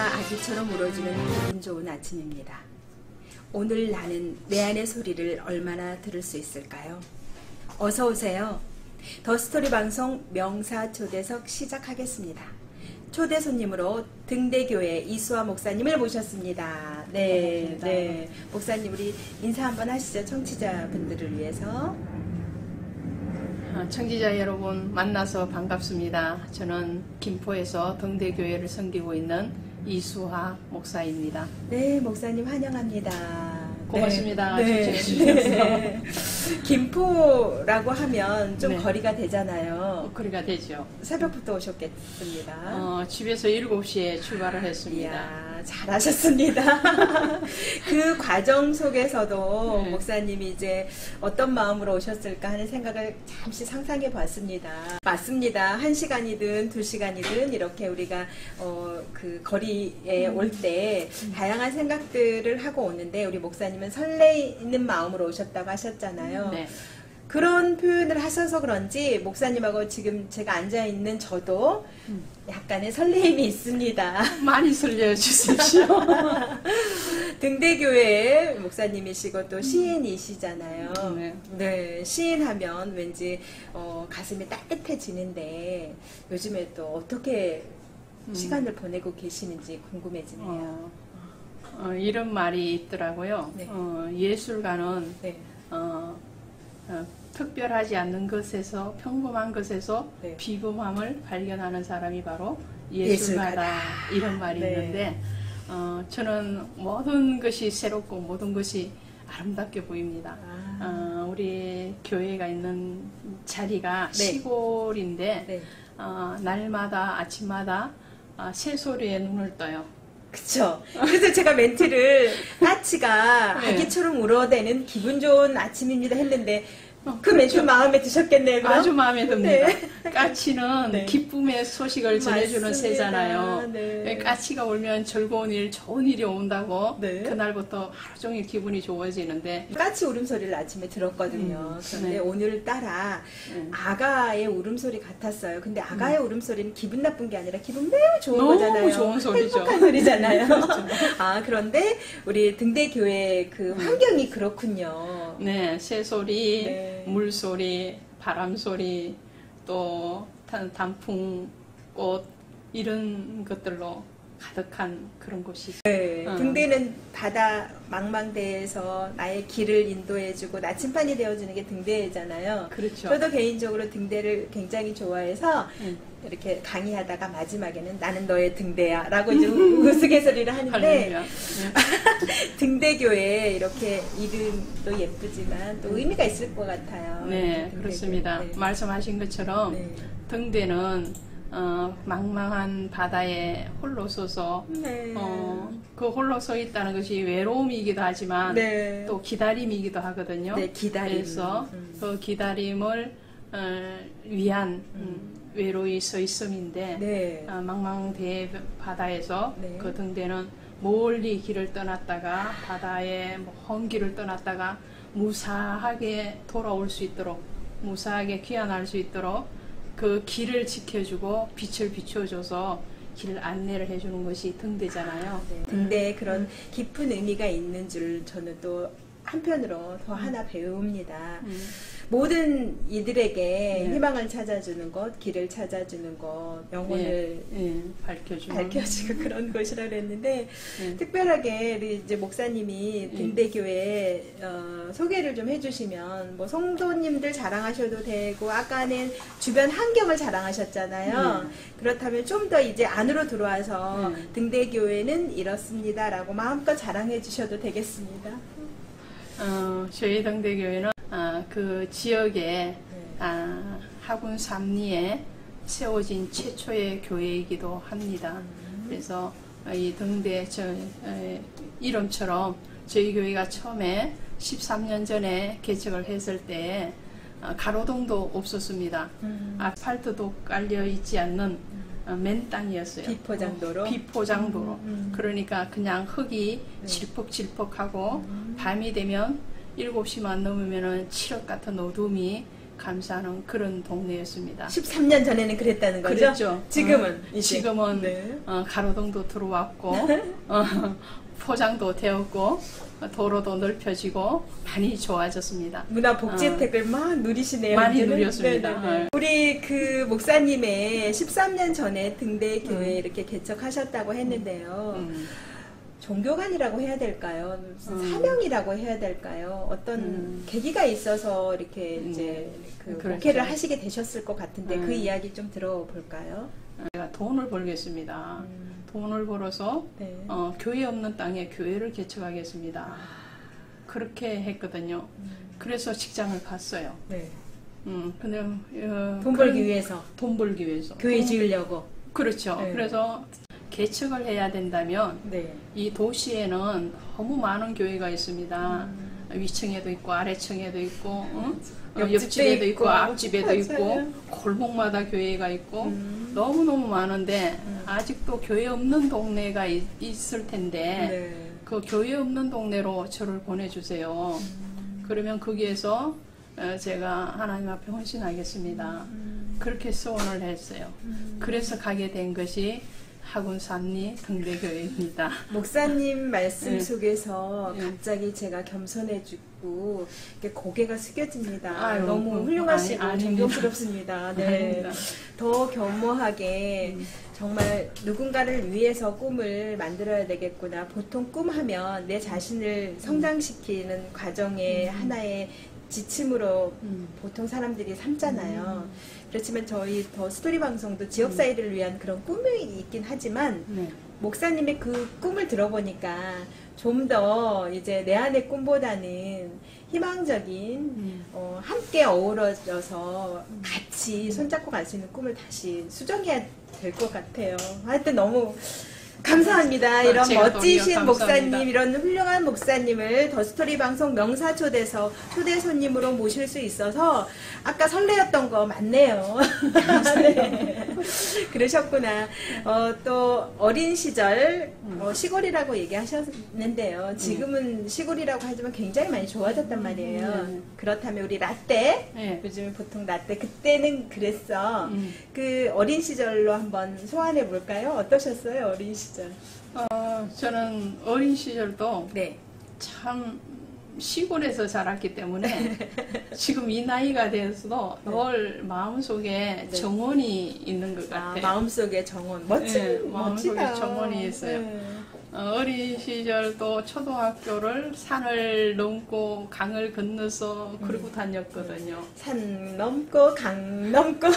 아기처럼 울어주는 기분 좋은 아침입니다. 오늘 나는 내 안의 소리를 얼마나 들을 수 있을까요? 어서 오세요. 더스토리 방송 명사초대석 시작하겠습니다. 초대 손님으로 등대교회 이수아 목사님을 모셨습니다. 네. 목사님, 우리 인사 한번 하시죠. 청취자분들을 위해서. 청취자 여러분 만나서 반갑습니다. 저는 김포에서 등대교회를 섬기고 있는 이수아 목사입니다. 네, 목사님 환영합니다. 고맙습니다. 네. 네. 김포라고 하면 좀 네. 거리가 되잖아요. 거리가 되죠. 새벽부터 오셨겠습니다. 집에서 7시에 출발을 했습니다. 이야, 잘하셨습니다. 그 과정 속에서도 네. 목사님이 이제 어떤 마음으로 오셨을까 하는 생각을 잠시 상상해 봤습니다. 맞습니다. 1시간이든 2시간이든 이렇게 우리가 그 거리에 올 때 다양한 생각들을 하고 오는데 우리 목사님은 설레이는 마음으로 오셨다고 하셨잖아요. 네. 그런 표현을 하셔서 그런지 목사님하고 지금 제가 앉아있는 저도 약간의 설레임이 있습니다. 많이 설레주십시오. 등대교회 목사님이시고 또 시인이시잖아요. 네. 네, 시인하면 왠지 가슴이 따뜻해지는데 요즘에 또 어떻게 시간을 보내고 계시는지 궁금해지네요. 이런 말이 있더라고요. 네. 예술가는 네. 특별하지 않는 것에서, 평범한 것에서 네. 비범함을 발견하는 사람이 바로 예술가다. 예술가다. 이런 말이 네. 있는데 저는 모든 것이 새롭고 모든 것이 아름답게 보입니다. 우리 교회가 있는 자리가 네. 시골인데 네. 날마다 아침마다 새소리에 눈을 떠요. 그쵸. 그래서 제가 멘트를 까치가 네. 아기처럼 울어대는 기분 좋은 아침입니다 했는데 그 멘트 마음에 드셨겠네요. 그럼? 아주 마음에 듭니다. 네. 까치는 네. 기쁨의 소식을 전해주는 맞습니다. 새잖아요. 네. 까치가 울면 즐거운 일, 좋은 일이 온다고 네. 그날부터 하루 종일 기분이 좋아지는데 까치 울음소리를 아침에 들었거든요. 그런데 네. 오늘따라 네. 아가의 울음소리 같았어요. 근데 아가의 울음소리는 기분 나쁜 게 아니라 기분 매우 좋은 너무 거잖아요. 좋은 소리죠. 행복한 소리잖아요. 그런데 우리 등대교회 그 환경이 그렇군요. 네, 새소리, 네. 물소리, 바람소리, 또 단풍꽃 이런 것들로 가득한 그런 곳이 네, 등대는 바다 망망대해에서 나의 길을 인도해주고 나침반이 되어주는 게 등대잖아요. 그렇죠. 저도 개인적으로 등대를 굉장히 좋아해서 음. 이렇게 강의하다가 마지막에는 나는 너의 등대야 라고 이제 우스갯소리를 하는데 할렐루야. 등대교회 이렇게 이름도 예쁘지만 또 의미가 있을 것 같아요. 네, 등대교회. 그렇습니다. 네. 말씀하신 것처럼 네. 등대는 망망한 바다에 홀로 서서 네. 그 홀로 서 있다는 것이 외로움이기도 하지만 네. 또 기다림이기도 하거든요. 네, 기다림. 그래서 그 기다림을 위한 외로이 서 있음인데 네. 망망대 바다에서 네. 그 등대는 멀리 길을 떠났다가 바다에 먼 길을 떠났다가 무사하게 돌아올 수 있도록 무사하게 귀환할 수 있도록 그 길을 지켜주고 빛을 비춰줘서 길 안내를 해주는 것이 등대잖아요. 네. 등대에 그런 깊은 의미가 있는 줄 저는 또 한편으로 더 하나 배웁니다. 모든 이들에게 네. 희망을 찾아주는 것, 길을 찾아주는 것, 영혼을 밝혀주고 그런 것이라 그랬는데 특별하게 우리 이제 목사님이 등대교회 소개를 좀 해주시면 뭐 성도님들 자랑하셔도 되고 아까는 주변 환경을 자랑하셨잖아요. 그렇다면 좀 더 이제 안으로 들어와서 등대교회는 이렇습니다라고 마음껏 자랑해 주셔도 되겠습니다. 저희 등대교회는 그 지역에 하군 삼리에 세워진 최초의 교회이기도 합니다. 그래서 이 등대 이름처럼 저희 교회가 처음에 13년 전에 개척을 했을 때 가로등도 없었습니다. 아스팔트도 깔려 있지 않는 맨 땅이었어요. 비포장도로? 비포장도로. 그러니까 그냥 흙이 질퍽질퍽하고 밤이 되면 7시만 넘으면은 칠흑 같은 어둠이 감사하는 그런 동네였습니다. 13년 전에는 그랬다는 거죠? 그랬죠. 지금은? 지금은 네. 가로등도 들어왔고 포장도 되었고 도로도 넓혀지고 많이 좋아졌습니다. 문화 복지 혜택을 막 누리시네요. 많이 이제는? 누렸습니다. 네네네. 우리 그 목사님의 13년 전에 등대교회 이렇게 개척하셨다고 했는데요. 종교관이라고 해야 될까요? 사명이라고 해야 될까요? 어떤 계기가 있어서 이렇게 이제 그 그렇죠. 목회를 하시게 되셨을 것 같은데 그 이야기 좀 들어볼까요? 제가 돈을 벌겠습니다. 돈을 벌어서 네. 교회 없는 땅에 교회를 개척하겠습니다. 그렇게 했거든요. 그래서 직장을 갔어요. 네. 근데 돈 벌기 위해서. 돈 벌기 위해서. 교회 지으려고. 그렇죠. 네. 그래서 개척을 해야 된다면 네. 이 도시에는 너무 많은 교회가 있습니다. 위층에도 있고 아래층에도 있고 옆집에도 있고 앞집에도 있고 골목마다 교회가 있고 너무너무 많은데 아직도 교회 없는 동네가 있을 텐데 네. 그 교회 없는 동네로 저를 보내주세요. 그러면 거기에서 제가 하나님 앞에 헌신하겠습니다. 그렇게 소원을 했어요. 그래서 가게 된 것이 하군산리 등대교회입니다. 목사님 말씀 속에서 갑자기 제가 겸손해지고 고개가 숙여집니다. 아유, 너무 훌륭하시고 아닙니다. 존경스럽습니다. 네. 더 겸허하게 정말 누군가를 위해서 꿈을 만들어야 되겠구나. 보통 꿈하면 내 자신을 성장시키는 과정의 하나의 지침으로 보통 사람들이 삼잖아요. 그렇지만 저희 더 스토리 방송도 지역사회를 위한 그런 꿈이 있긴 하지만 목사님의 그 꿈을 들어보니까 좀 더 이제 내 안의 꿈보다는 희망적인 함께 어우러져서 같이 손잡고 갈 수 있는 꿈을 다시 수정해야 될 것 같아요. 하여튼 너무 감사합니다. 이런 멋지신 목사님, 이런 훌륭한 목사님을 더스토리 방송 명사초대서 초대 손님으로 모실 수 있어서 아까 설레었던 거 맞네요. 네. 그러셨구나. 또 어린 시절 시골이라고 얘기하셨는데요. 지금은 시골이라고 하지만 굉장히 많이 좋아졌단 말이에요. 그렇다면 우리 라떼, 요즘 보통 라떼, 그때는 그랬어. 그 어린 시절로 한번 소환해 볼까요? 어떠셨어요, 어린 시절? 저는 어린 시절도 네. 참 시골에서 자랐기 때문에 지금 이 나이가 돼서도 늘 마음속에 정원이 있는 것 같아요. 마음속에 정원. 멋진, 마음속에 멋지다. 정원이 있어요. 어린 시절도 초등학교를 산을 넘고 강을 건너서 그러고 다녔거든요. 산 넘고 강 넘고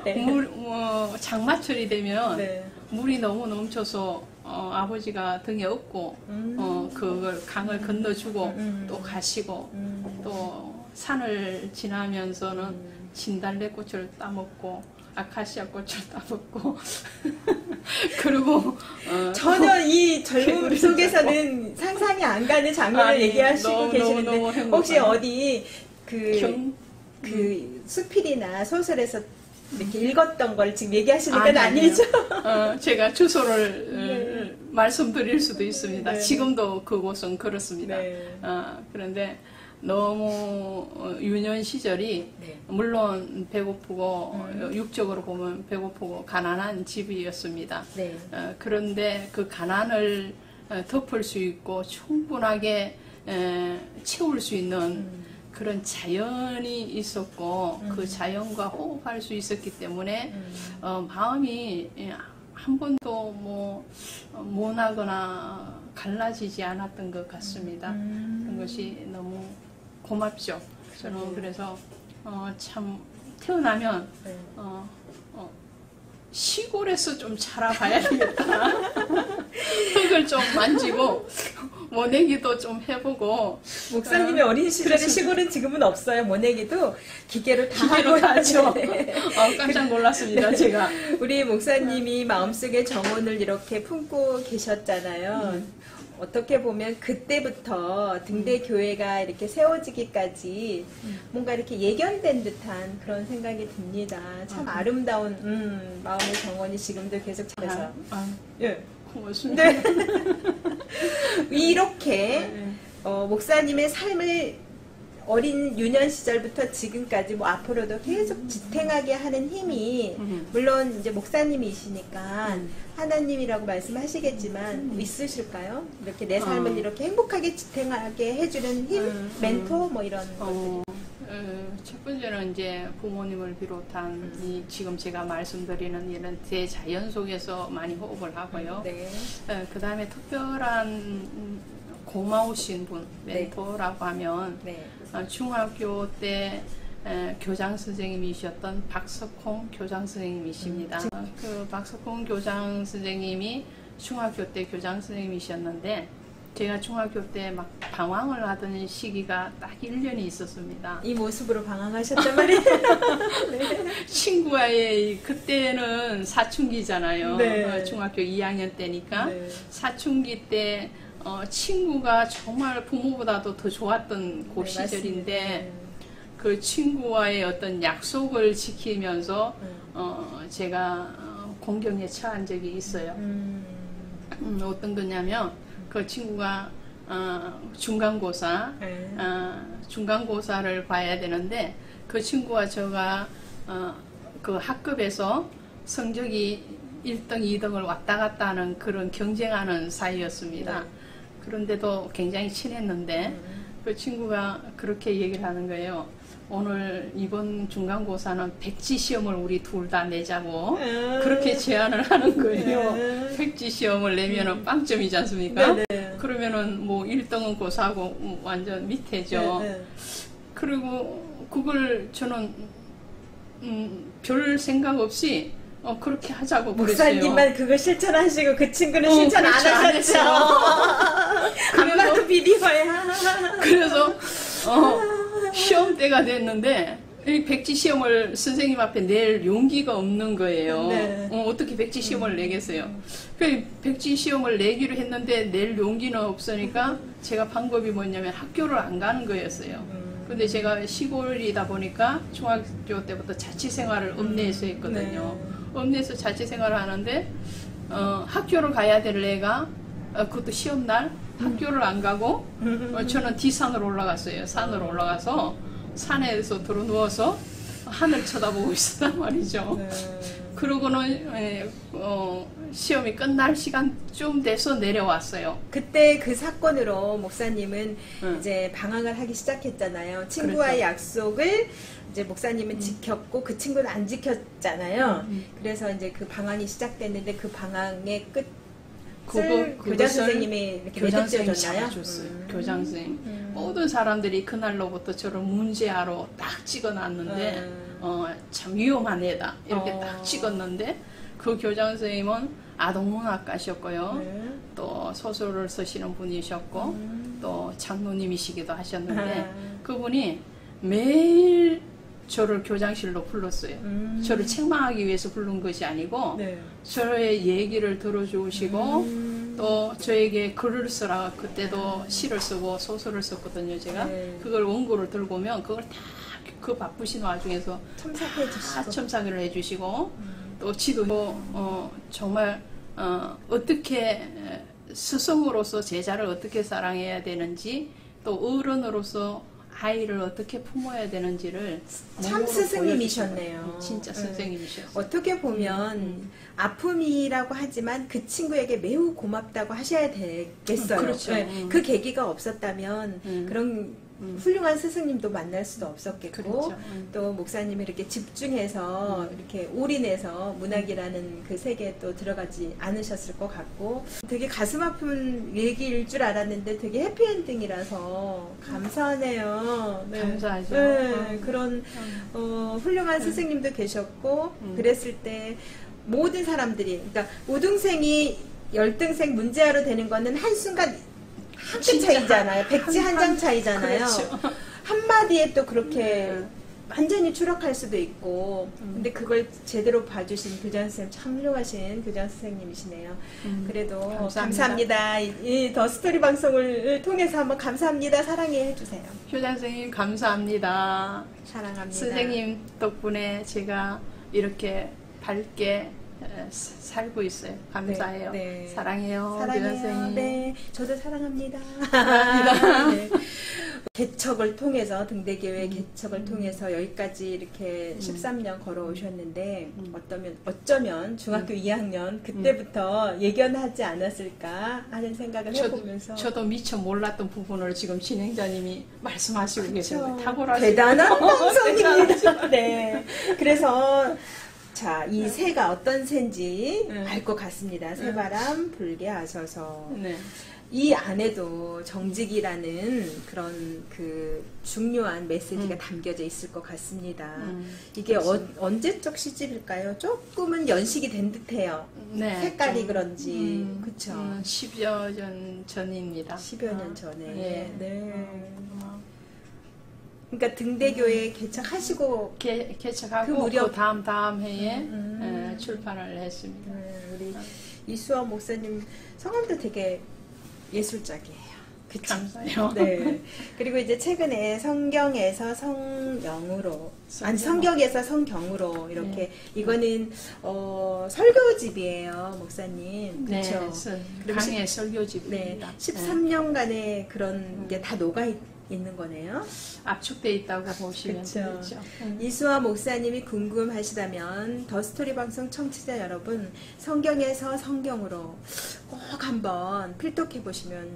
네. 장마철이 되면 물이 너무 넘쳐서 아버지가 등에 업고 그걸 강을 건너주고 또 가시고 또 산을 지나면서는 진달래꽃을 따먹고 아카시아 꽃을 따먹고 그리고 전혀 이 젊음 속에서는 상상이 안 가는 장면을 얘기하시고 계시는데 혹시 어디 그 수필이나 소설에서 이렇게 읽었던 걸 지금 얘기하시는 건 아니죠? 제가 주소를 말씀드릴 수도 있습니다. 지금도 그곳은 그렇습니다. 그런데 너무 유년 시절이 물론 배고프고 육적으로 보면 배고프고 가난한 집이었습니다. 그런데 그 가난을 덮을 수 있고 충분하게 채울 수 있는 그런 자연이 있었고 그 자연과 호흡할 수 있었기 때문에 마음이 한 번도 뭐 모나거나 갈라지지 않았던 것 같습니다. 그것이 너무 고맙죠. 저는 그래서 참 태어나면 시골에서 좀 자라봐야 되겠다. 흙을 좀 만지고 모내기도 좀 해보고. 목사님의 어린 시절의 시골은 지금은 없어요. 모내기도 기계로 다 하고 하죠. 깜짝 놀랐습니다. 제가. 우리 목사님이 마음속에 정원을 이렇게 품고 계셨잖아요. 어떻게 보면 그때부터 등대교회가 이렇게 세워지기까지 뭔가 이렇게 예견된 듯한 그런 생각이 듭니다. 참 아름다운 마음의 정원이 지금도 계속 찾아서. 예. 고맙습니다. 네. 이렇게 목사님의 삶을 어린 유년 시절부터 지금까지 뭐 앞으로도 계속 지탱하게 하는 힘이 물론 이제 목사님이시니까 하나님이라고 말씀하시겠지만 있으실까요? 이렇게 내 삶을 이렇게 행복하게 지탱하게 해주는 힘, 멘토 뭐 이런 것들이. 첫 번째는 이제 부모님을 비롯한 이 지금 제가 말씀드리는 이런 대자연 속에서 많이 호흡을 하고요. 네. 그 다음에 특별한 고마우신 분, 멘토라고 하면 네. 중학교 때 교장 선생님이셨던 박석홍 교장 선생님이십니다. 그 박석홍 교장 선생님이 중학교 때 교장 선생님이셨는데 제가 중학교 때 막 방황을 하던 시기가 딱 1년이 있었습니다. 이 모습으로 방황하셨단 말이에요. 네. 친구와의 그때는 사춘기잖아요. 네. 중학교 2학년 때니까 네. 사춘기 때 친구가 정말 부모보다도 더 좋았던 그 시절인데 그 친구와의 어떤 약속을 지키면서 제가 공경에 처한 적이 있어요. 어떤 거냐면 그 친구가 중간고사 중간고사를 봐야 되는데 그 친구와 제가 그 학급에서 성적이 1등, 2등을 왔다 갔다 하는 그런 경쟁하는 사이였습니다. 그런데도 굉장히 친했는데 그 친구가 그렇게 얘기를 하는 거예요. 오늘 이번 중간고사는 백지 시험을 우리 둘 다 내자고 그렇게 제안을 하는 거예요. 백지 시험을 내면은 빵점이지 않습니까? 그러면은 뭐 1등은 고사하고 완전 밑에죠. 그리고 그걸 저는 별 생각 없이 그렇게 하자고 그랬어요. 목사님만 그걸 실천하시고 그 친구는 실천 안 하셨죠. 안 봐도 비디오야. 그래서 시험 때가 됐는데 이 백지 시험을 선생님 앞에 낼 용기가 없는 거예요. 어떻게 백지 시험을 내겠어요. 그 백지 시험을 내기로 했는데 낼 용기는 없으니까 제가 방법이 뭐냐면 학교를 안 가는 거였어요. 근데 제가 시골이다 보니까 중학교 때부터 자취생활을 읍내에서 했거든요. 읍내에서 자취생활을 하는데 학교를 가야 될 애가 그것도 시험날 학교를 안 가고 저는 뒷산으로 올라갔어요. 산으로 올라가서 산에서 들어 누워서 하늘 쳐다보고 있었단 말이죠. 그러고는 시험이 끝날 시간 좀 돼서 내려왔어요. 그때 그 사건으로 목사님은 이제 방황을 하기 시작했잖아요. 친구와의 그렇죠. 약속을 이제 목사님은 지켰고 그 친구는 안 지켰잖아요. 그래서 이제 그 방황이 시작됐는데 그 방황의 끝 교장 선생님이 이렇게 교장 선생님이 줬나요? 잡아줬어요. 교장 선생님. 모든 사람들이 그날로부터 저를 문제아로 딱 찍어놨는데 참 위험한 애다 이렇게 딱 찍었는데 그 교장 선생님은 아동문학가셨고요. 또 소설을 쓰시는 분이셨고 또 장로님이시기도 하셨는데 그분이 매일 저를 교장실로 불렀어요. 저를 책망하기 위해서 부른 것이 아니고 저의 얘기를 들어주시고 또 저에게 글을 쓰라. 그때도 시를 쓰고 소설을 썼거든요. 제가 그걸 원고를 들고 오면 그걸 다 그 바쁘신 와중에서 첨삭해 주시고 첨삭을 해주시고 또 지도 정말 어떻게 스승으로서 제자를 어떻게 사랑해야 되는지 또 어른으로서 아이를 어떻게 품어야 되는지를 참 스승님이셨네요. 진짜 선생님이셨어요. 어떻게 보면 아픔이라고 하지만 그 친구에게 매우 고맙다고 하셔야 되겠어요. 그렇죠. 그 계기가 없었다면 그런 훌륭한 스승님도 만날 수도 없었겠고 그렇죠. 또 목사님이 이렇게 집중해서 이렇게 올인해서 문학이라는 그 세계에 또 들어가지 않으셨을 것 같고 되게 가슴 아픈 얘기일 줄 알았는데 되게 해피엔딩이라서 감사하네요. 감사하죠. 그런 훌륭한 스승님도 계셨고 그랬을 때 모든 사람들이 그러니까 우등생이 열등생 문제아로 되는 거는 한순간 한 끗 차이잖아요. 백지 한 장 차이잖아요. 그렇죠. 한마디에 또 그렇게 완전히 추락할 수도 있고 근데 그걸 제대로 봐주신 교장 선생님 참 훌륭하신 교장 선생님이시네요. 그래도 감사합니다. 이 더 스토리 방송을 통해서 한번 감사합니다. 사랑해 해주세요. 교장 선생님 감사합니다. 사랑합니다. 선생님 덕분에 제가 이렇게 밝게 살고 있어요. 감사해요. 사랑해요. 사랑해요. 교장 선생님. 네, 저도 사랑합니다. 사랑합니다. 네. 개척을 통해서 등대교회 개척을 통해서 여기까지 이렇게 13년 걸어오셨는데 어쩌면 중학교 2학년 그때부터 예견하지 않았을까 하는 생각을 해보면서 저도 미처 몰랐던 부분을 지금 진행자님이 말씀하시고 계세요. 대단한 방송입니다. 네. 그래서 자, 이 새가 어떤 새인지 알 것 같습니다. 새바람 불게 하셔서. 네. 이 안에도 정직이라는 그런 그 중요한 메시지가 담겨져 있을 것 같습니다. 이게 언제적 시집일까요? 조금은 연식이 된 듯해요. 네, 색깔이 그런지. 그쵸? 10여 년 전입니다. 10여 년 전에. 네. 네. 그러니까 등대교회 개척하시고 개척하고 그 다음 해에 출판을 했습니다. 우리 이수원 목사님 성함도 되게 예술적이에요. 그쵸? 감사해요. 네. 그리고 이제 최근에 성경에서 성령으로, 성경에서 성경으로 이렇게 이거는 설교집이에요, 목사님. 그렇죠? 네, 강의 설교집입니다. 네, 13년간의 그런 게 다 녹아 있는 거네요. 압축돼 있다고 보시면 되죠. 이수아 목사님이 궁금하시다면 더스토리 방송 청취자 여러분, 성경에서 성경으로 꼭 한번 필독해 보시면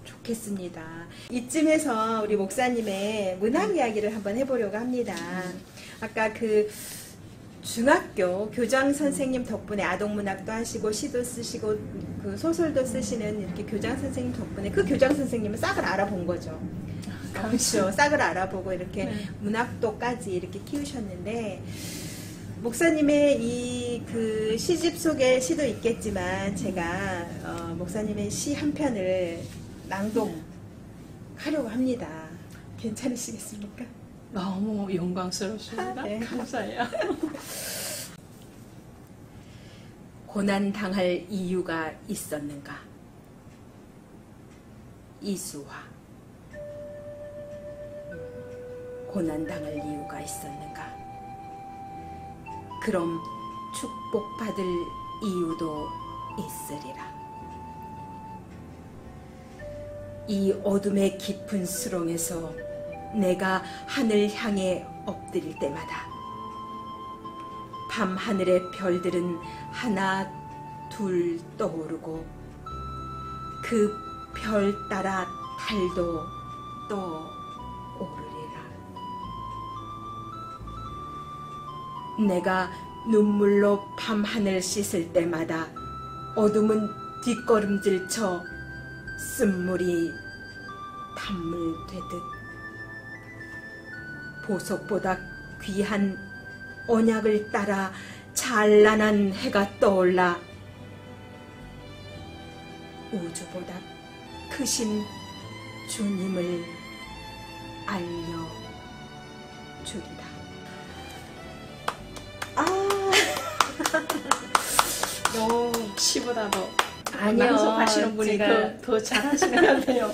좋겠습니다. 이쯤에서 우리 목사님의 문학 이야기를 한번 해보려고 합니다. 아까 그 중학교 교장 선생님 덕분에 아동문학도 하시고 시도 쓰시고 그 소설도 쓰시는 이렇게 교장 선생님 덕분에 그 교장 선생님은 싹을 알아본 거죠. 그렇죠. 싹을 알아보고 이렇게 문학도까지 이렇게 키우셨는데 목사님의 이 그 시집 속에 시도 있겠지만 제가 목사님의 시 한 편을 낭독하려고 합니다. 괜찮으시겠습니까? 너무 영광스럽습니다. 네. 감사해요. 고난당할 이유가 있었는가? 이수화. 고난당할 이유가 있었는가? 그럼 축복받을 이유도 있으리라. 이 어둠의 깊은 수렁에서 내가 하늘 향해 엎드릴 때마다 밤하늘의 별들은 하나 둘 떠오르고 그 별 따라 달도 떠오르리라. 내가 눈물로 밤하늘 씻을 때마다 어둠은 뒷걸음질쳐 쓴물이 단물 되듯 보석보다 귀한 언약을 따라 찬란한 해가 떠올라 우주보다 크신 주님을 알려주리라. 시보다도 아니요. 낭송하시는 분이가 더 잘하시는 것 같아요.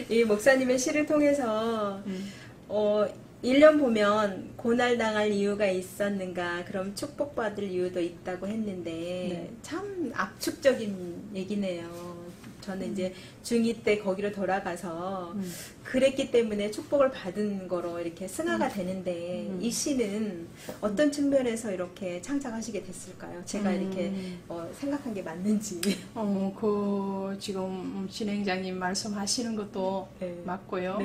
이 목사님의 시를 통해서 1년 보면 고난당할 이유가 있었는가, 그럼 축복받을 이유도 있다고 했는데 참 압축적인 얘기네요. 저는 이제 중2 때 거기로 돌아가서 그랬기 때문에 축복을 받은 거로 이렇게 승화가 되는데 이 시는 어떤 측면에서 이렇게 창작하시게 됐을까요? 제가 이렇게 생각한 게 맞는지. 그 지금 진행자님 말씀하시는 것도 맞고요.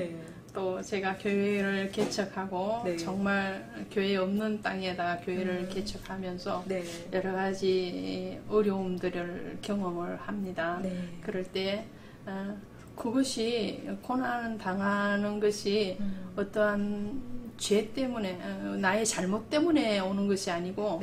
또 제가 교회를 개척하고 정말 교회 없는 땅에다 교회를 개척하면서 여러 가지 어려움들을 경험을 합니다. 그럴 때 그것이 고난 당하는 것이 어떠한 죄 때문에 나의 잘못 때문에 오는 것이 아니고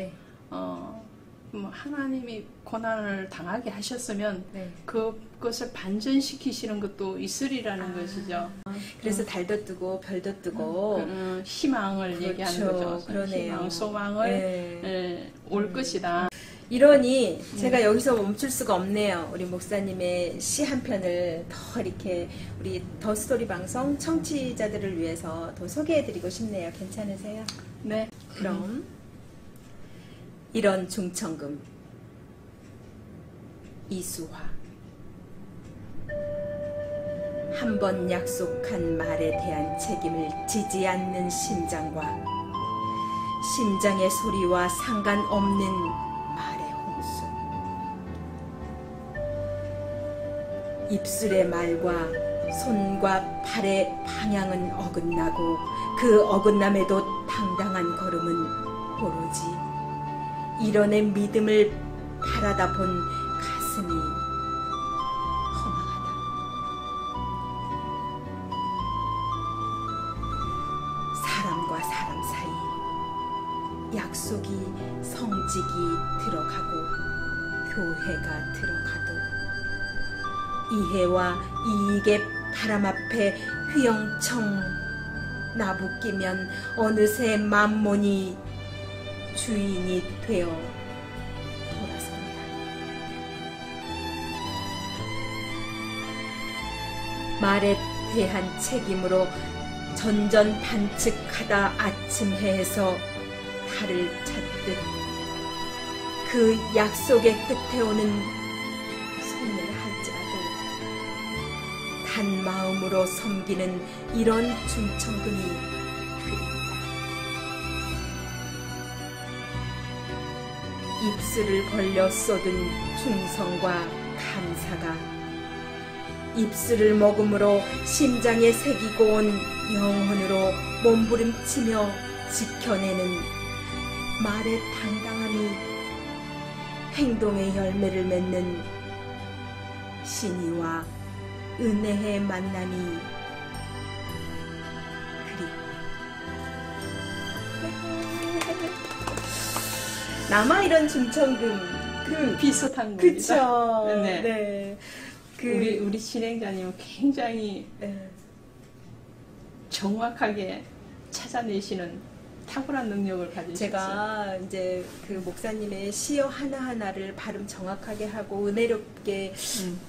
하나님이 고난을 당하게 하셨으면 그것을 반전시키시는 것도 있으리라는 것이죠. 그래서 달도 뜨고 별도 뜨고 희망을 얘기하는 거죠. 그러네요. 희망, 소망을 올 것이다. 이러니 제가 여기서 멈출 수가 없네요. 우리 목사님의 시 한 편을 더 이렇게 우리 더 스토리 방송 청취자들을 위해서 더 소개해드리고 싶네요. 괜찮으세요? 네. 그럼 이런 중천금 이수화. 한 번 약속한 말에 대한 책임을 지지 않는 심장과 심장의 소리와 상관없는 말의 홍수. 입술의 말과 손과 발의 방향은 어긋나고 그 어긋남에도 당당한 걸음은 오로지 이런의 믿음을 바라다 본 가슴이 허망하다. 사람과 사람 사이 약속이 성직이 들어가고 교회가 들어가도 이해와 이익의 바람 앞에 휘영청 나부끼면 어느새 만몬이 주인이 되어 돌아선다. 말에 대한 책임으로 전전반측하다 아침 해에서 달을 찾듯 그 약속의 끝에 오는 손을 할지라도 단 마음으로 섬기는 이런 중천금이 그립다. 입술을 벌려 쏟은 충성과 감사가 입술을 먹음으로 심장에 새기고 온 영혼으로 몸부림치며 지켜내는 말의 당당함이 행동의 열매를 맺는 신의와 은혜의 만남이 남아 이런 중천금 그 비슷한 겁니다. 그쵸. 네. 네. 우리 진행자님은 굉장히 정확하게 찾아내시는 탁월한 능력을 가지셨어요. 제가 이제 그 목사님의 시어 하나하나를 발음 정확하게 하고 은혜롭게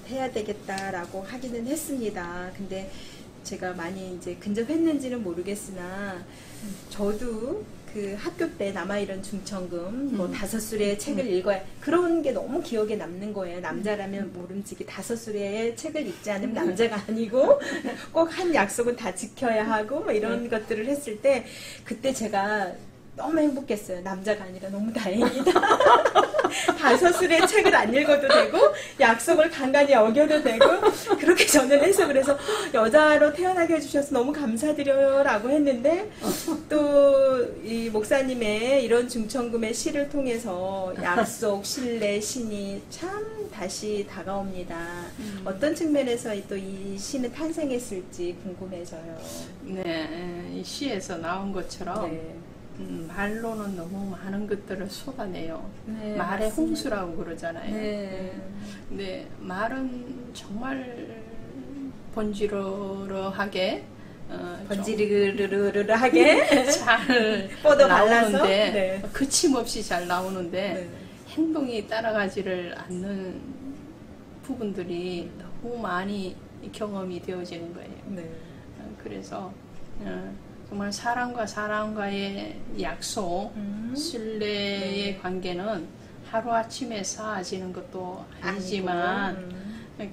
해야 되겠다라고 하기는 했습니다. 근데 제가 많이 이제 근접했는지는 모르겠으나 저도 그 학교 때 남아이런 중천금 뭐 5수레의 책을 읽어야 그런 게 너무 기억에 남는 거예요. 남자라면 모름지기 5수레의 책을 읽지 않으면 남자가 아니고 꼭 한 약속은 다 지켜야 하고 뭐 이런 것들을 했을 때 그때 제가 너무 행복했어요. 남자가 아니라 너무 다행이다. 5수레의 책을 안 읽어도 되고 약속을 간간히 어겨도 되고 그렇게 저는 해석을 해서 여자로 태어나게 해주셔서 너무 감사드려요 라고 했는데 또 이 목사님의 이런 중천금의 시를 통해서 약속, 신뢰, 신이 참 다시 다가옵니다. 어떤 측면에서 또 이 시는 탄생했을지 궁금해져요. 네, 이 시에서 나온 것처럼 네. 말로는 너무 많은 것들을 쏟아내요. 네, 말의 맞습니다. 홍수라고 그러잖아요. 네. 근데 말은 정말 번지르르하게 번지르르르하게 잘 뻗어 발라서 나오는데 네. 그침없이 잘 나오는데 네. 행동이 따라가지를 않는 부분들이 너무 많이 경험이 되어지는 거예요. 네. 그래서 정말 사람과 사람과의 약속, 신뢰의 관계는 하루아침에 쌓아지는 것도 아니지만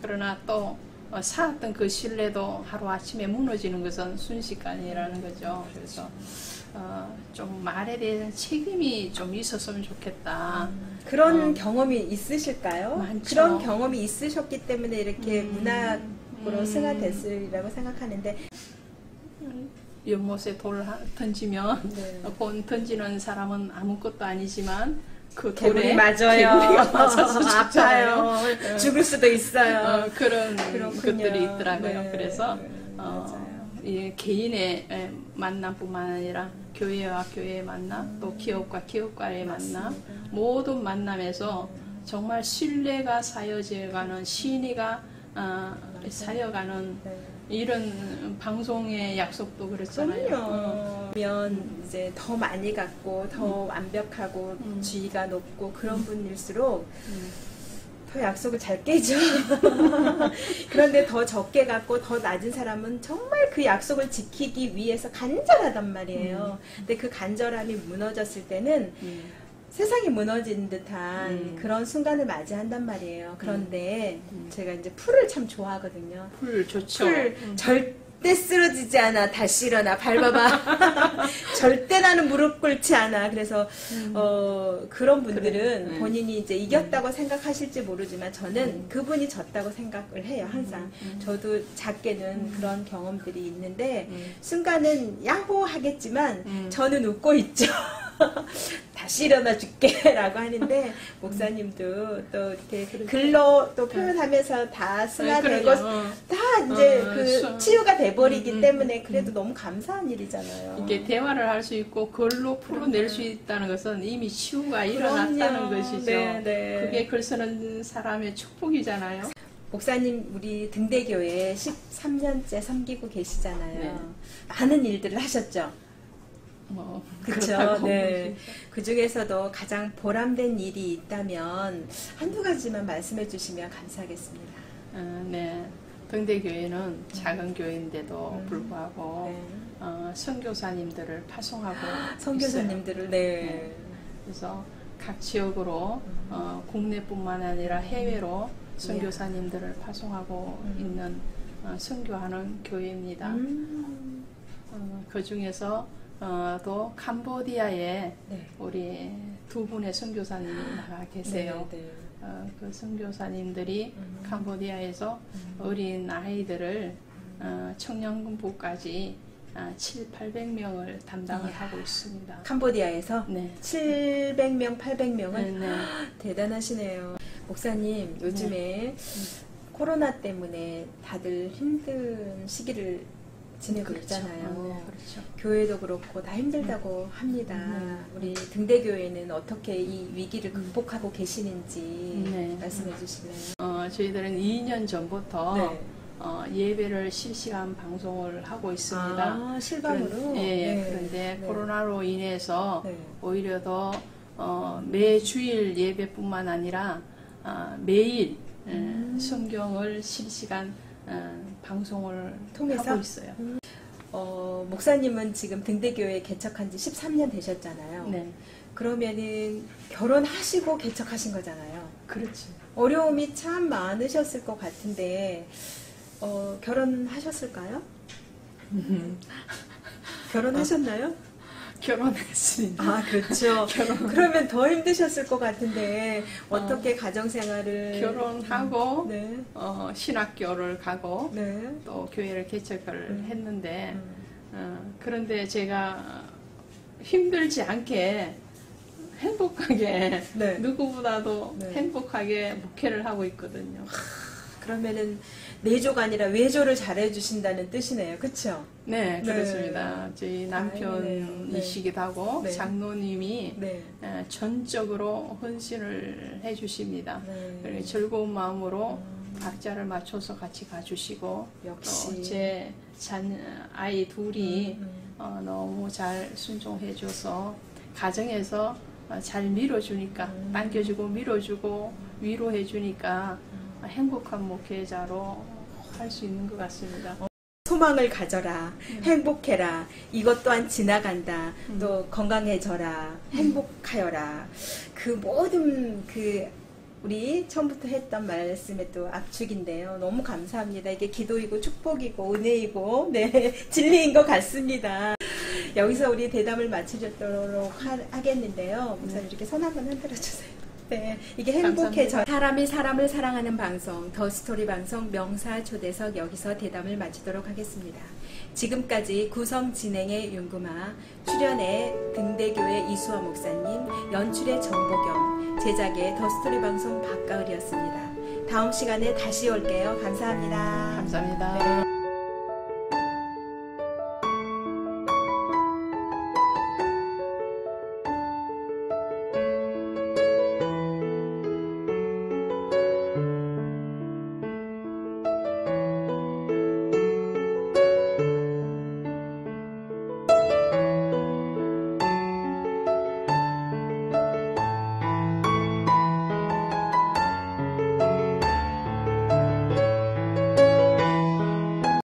그러나 또 쌓았던 그 신뢰도 하루아침에 무너지는 것은 순식간이라는 거죠. 그래서 좀 말에 대한 책임이 좀 있었으면 좋겠다. 그런 경험이 있으실까요? 많죠. 그런 경험이 있으셨기 때문에 이렇게 문학으로 승화됐으리라고 생각하는데 연못에 돌을 던지면 네. 던지는 사람은 아무것도 아니지만 그 개구리 돌에 맞아요. 개구리가 맞아서 죽잖아요. 아파요. 죽을 수도 있어요. 그런 그렇군요. 것들이 있더라고요. 네. 그래서 맞아요. 이 개인의 만남뿐만 아니라 교회와 교회의 만남, 또 기업과 기업과의 만남, 모든 만남에서 정말 신뢰가 쌓여져가는 신의가 쌓여가는 네. 이런 방송의 약속도 그렇잖아요. 그러면 이제 더 많이 갖고 더 완벽하고 지위가 높고 그런 분일수록 더 약속을 잘 깨죠. 그런데 더 적게 갖고 더 낮은 사람은 정말 그 약속을 지키기 위해서 간절하단 말이에요. 근데 그 간절함이 무너졌을 때는 세상이 무너진 듯한 그런 순간을 맞이한단 말이에요. 그런데 제가 이제 풀을 참 좋아하거든요. 풀 좋죠. 풀 절대 쓰러지지 않아. 다시 일어나. 밟아봐. 절대 나는 무릎 꿇지 않아. 그래서 그런 분들은 본인이 이제 이겼다고 생각하실지 모르지만 저는 그분이 졌다고 생각을 해요. 항상. 저도 작게는 그런 경험들이 있는데 순간은 야호하겠지만 저는 웃고 있죠. 다시 일어나 줄게 라고 하는데 목사님도 또 이렇게 글로 또 표현하면서 다 승화되고 다 이제 그 치유가 돼버리기 때문에 그래도 너무 감사한 일이잖아요. 이게 대화를 할 수 있고 글로 풀어낼 수 있다는 것은 이미 치유가 일어났다는 것이죠. 네, 네. 그게 글 쓰는 사람의 축복이잖아요. 목사님 우리 등대교회 13년째 섬기고 계시잖아요. 네. 많은 일들을 하셨죠. 그렇죠. 네. 그 중에서도 가장 보람된 일이 있다면 한두 가지만 말씀해 주시면 감사하겠습니다. 네. 등대교회는 작은 교회인데도 불구하고 네. 선교사님들을 파송하고 선교사님들을 있어요. 네. 그래서 각 지역으로 국내뿐만 아니라 해외로 선교사님들을 파송하고 있는 선교하는 교회입니다. 그 중에서 또 캄보디아에 네. 우리 두 분의 선교사님이 나가 계세요. 네, 네. 그 선교사님들이 캄보디아에서 어린 아이들을 청년부까지 700~800명을 담당을 하고 있습니다. 캄보디아에서 네. 700명, 800명을 네. 대단하시네요. 목사님 요즘에 코로나 때문에 다들 힘든 시기를 지내고 그렇죠. 있잖아요. 그렇죠. 교회도 그렇고 다 힘들다고 합니다. 우리 등대교회는 어떻게 이 위기를 극복하고 계시는지 말씀해 주실래요? 저희들은 2년 전부터 네. 예배를 실시간 방송을 하고 있습니다. 아, 실감으로? 그런데 네. 코로나로 인해서 네. 오히려 더 매주일 예배뿐만 아니라 매일 성경을 실시간 방송을 통해서? 하고 있어요. 목사님은 지금 등대교회 개척한 지 13년 되셨잖아요. 네. 그러면은 결혼하시고 개척하신 거잖아요. 그렇지. 어려움이 참 많으셨을 것 같은데 결혼하셨을까요? 결혼하셨나요? 결혼했습니다. 아, 그렇죠. 그러면 더 힘드셨을 것 같은데 어떻게 가정생활을 결혼하고 네. 신학교를 가고 네. 또 교회를 개척을 했는데 그런데 제가 힘들지 않게 행복하게 네. 누구보다도 네. 행복하게 목회를 하고 있거든요. 그러면은 내조가 아니라 외조를 잘해주신다는 뜻이네요. 그렇죠? 네, 네. 그렇습니다. 저희 남편이시기도 하고 네. 장로님이 네. 전적으로 헌신을 해주십니다. 네. 그리고 즐거운 마음으로 박자를 맞춰서 같이 가주시고 역시 제 아이 둘이 너무 잘 순종해줘서 가정에서 잘 밀어주니까 당겨주고 밀어주고 위로해주니까 행복한 목회자로 할 수 있는 것 같습니다. 소망을 가져라, 행복해라, 이것 또한 지나간다, 또 건강해져라, 행복하여라. 그 모든 우리 처음부터 했던 말씀의 또 압축인데요. 너무 감사합니다. 이게 기도이고 축복이고 은혜이고 네, 진리인 것 같습니다. 여기서 우리 대담을 마치도록 하겠는데요. 목사님 이렇게 손 한번 흔들어 주세요. 네, 이게 행복해져. 사람이 사람을 사랑하는 방송, 더스토리 방송 명사 초대석 여기서 대담을 마치도록 하겠습니다. 지금까지 구성 진행의 윤구마, 출연의 등대교회 이수아 목사님, 연출의 정보경, 제작의 더스토리 방송 박가을이었습니다. 다음 시간에 다시 올게요. 감사합니다. 감사합니다. 네.